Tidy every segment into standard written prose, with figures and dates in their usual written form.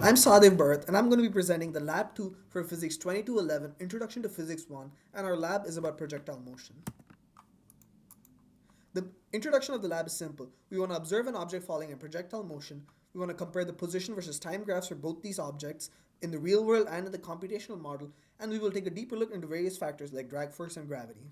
I'm Sadev Bharat and I'm going to be presenting the Lab 2 for Physics 2211 Introduction to Physics 1, and our lab is about projectile motion. The introduction of the lab is simple. We want to observe an object falling in projectile motion. We want to compare the position versus time graphs for both these objects in the real world and in the computational model, and we will take a deeper look into various factors like drag force and gravity.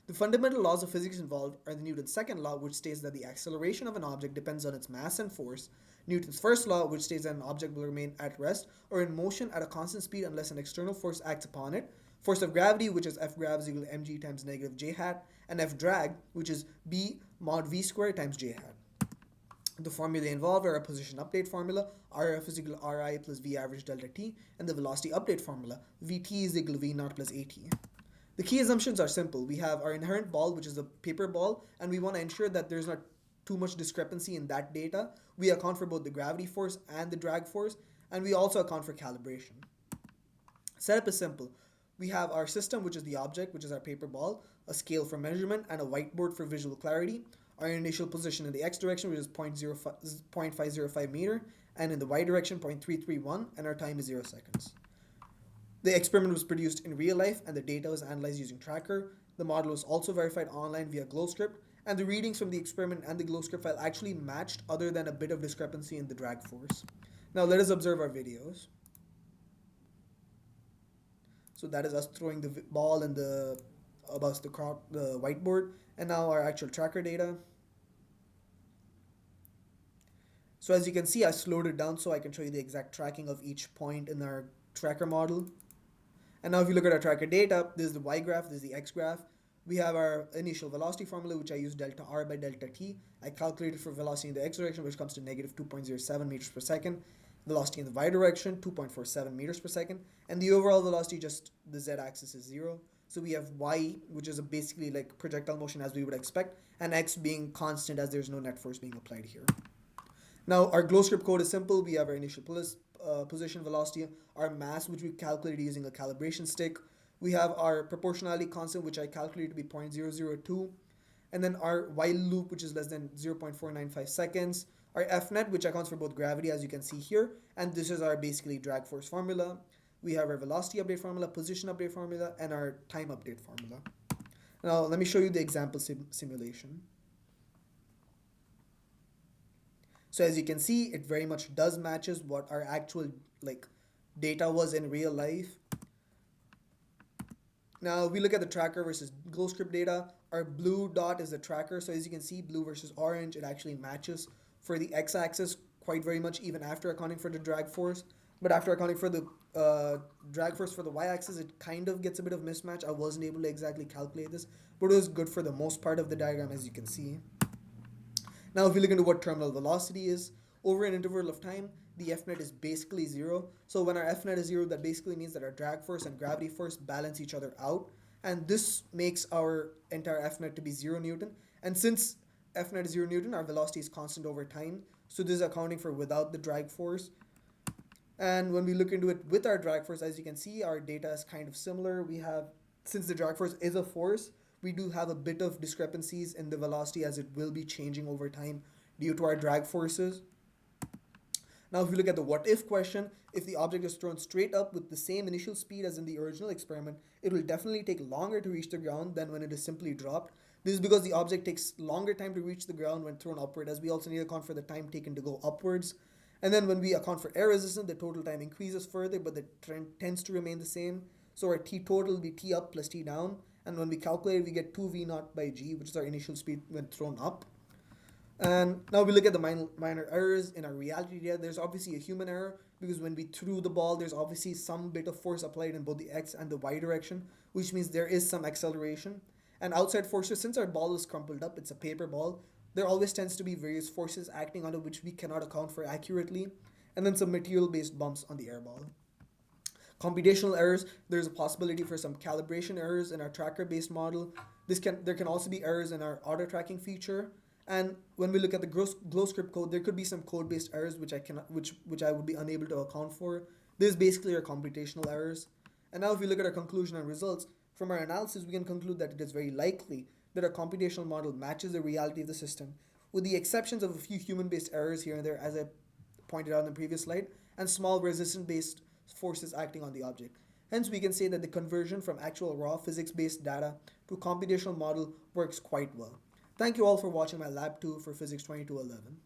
The fundamental laws of physics involved are the Newton's second law, which states that the acceleration of an object depends on its mass and force, Newton's first law, which states that an object will remain at rest or in motion at a constant speed unless an external force acts upon it, force of gravity, which is F grav is equal to mg times negative j hat, and F drag, which is b mod v squared times j hat. The formulae involved are a position update formula, RF is equal to RI plus V average delta t, and the velocity update formula, Vt is equal to V naught plus At. The key assumptions are simple. We have our inherent ball, which is a paper ball, and we want to ensure that there's not too much discrepancy in that data. We account for both the gravity force and the drag force, and we also account for calibration. Setup is simple. We have our system, which is the object, which is our paper ball, a scale for measurement, and a whiteboard for visual clarity. Our initial position in the x direction, which is 0.505 meter, and in the y direction, 0.331, and our time is 0 seconds. The experiment was produced in real life, and the data was analyzed using Tracker. The model was also verified online via GlowScript, and the readings from the experiment and the GlowScript file actually matched, other than a bit of discrepancy in the drag force. Now let us observe our videos. So that is us throwing the ball and the whiteboard, and now our actual tracker data. So as you can see, I slowed it down so I can show you the exact tracking of each point in our tracker model. And now if you look at our tracker data, this is the y graph, this is the x graph. We have our initial velocity formula, which I use delta r by delta t. I calculated for velocity in the x direction, which comes to negative 2.07 meters per second. Velocity in the y direction, 2.47 meters per second. And the overall velocity, just the z-axis, is 0. So we have y, which is basically like projectile motion as we would expect, and x being constant as there's no net force being applied here. Now our GlowScript code is simple. We have our initial position velocity, our mass, which we calculated using a calibration stick. We have our proportionality constant, which I calculated to be 0.002, and then our while loop, which is less than 0.495 seconds, our Fnet, which accounts for both gravity, as you can see here, and this is our basically drag force formula. We have our velocity update formula, position update formula, and our time update formula. Now let me show you the example simulation. So as you can see, it very much does matches what our actual data was in real life. Now we look at the tracker versus GlowScript data. Our blue dot is the tracker. So as you can see, blue versus orange, it actually matches for the x-axis quite very much, even after accounting for the drag force. But after accounting for the drag force for the y-axis, it kind of gets a bit of mismatch. I wasn't able to exactly calculate this, but it was good for the most part of the diagram, as you can see. Now if we look into what terminal velocity is, over an interval of time, the Fnet is basically 0. So when our Fnet is 0, that basically means that our drag force and gravity force balance each other out. And this makes our entire Fnet to be 0 Newton. And since Fnet is 0 Newton, our velocity is constant over time. So this is accounting for without the drag force. And when we look into it with our drag force, as you can see, our data is kind of similar. We have, since the drag force is a force, we do have a bit of discrepancies in the velocity as it will be changing over time due to our drag forces. Now if you look at the what if question, if the object is thrown straight up with the same initial speed as in the original experiment, it will definitely take longer to reach the ground than when it is simply dropped. This is because the object takes longer time to reach the ground when thrown upward, as we also need to account for the time taken to go upwards. And then when we account for air resistance, the total time increases further, but the trend tends to remain the same. So our t total will be t up plus t down. And when we calculate it, we get 2v naught by g, which is our initial speed when thrown up. And now we look at the minor errors in our reality data. There's obviously a human error because when we threw the ball, there's obviously some bit of force applied in both the x and the y direction, which means there is some acceleration. And outside forces, since our ball is crumpled up, it's a paper ball, there always tends to be various forces acting on it which we cannot account for accurately, and then some material-based bumps on the air ball. Computational errors, there's a possibility for some calibration errors in our tracker-based model. There can also be errors in our auto-tracking feature. And when we look at the GlowScript code, there could be some code-based errors which I would be unable to account for. This is basically our computational errors. And now if we look at our conclusion and results, from our analysis we can conclude that it is very likely that our computational model matches the reality of the system, with the exceptions of a few human-based errors here and there, as I pointed out in the previous slide, and small resistance-based forces acting on the object. Hence, we can say that the conversion from actual raw physics-based data to computational model works quite well. Thank you all for watching my Lab 2 for Physics 2211.